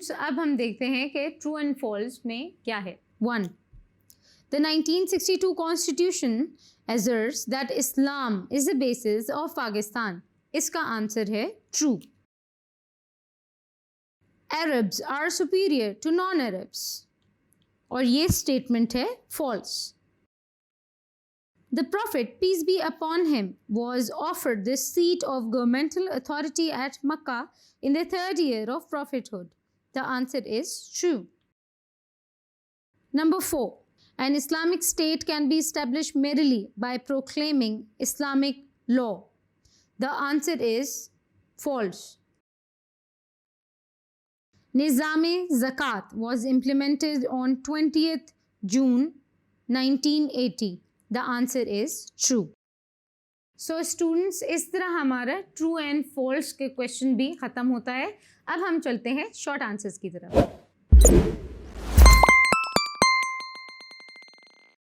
Students अब हम देखते हैं कि ट्रू एंड फॉल्स में क्या है। 1. The 1962 Constitution asserts that Islam is the basis of Pakistan. इसका आंसर है true. Arabs are superior to non-Arabs. और ये स्टेटमेंट है false. The Prophet, peace be upon him, was offered the seat of governmental authority at Makkah in the 3rd year of prophethood. The answer is true. Number 4. An Islamic state can be established merely by proclaiming Islamic law. The answer is false. Nizam-e-Zakat was implemented on 20th June 1980. The answer is true. So students, इस तरह हमारा true and false के question भी ख़त्म होता है। अब हम चलते हैं शॉर्ट आंसर्स की तरफ।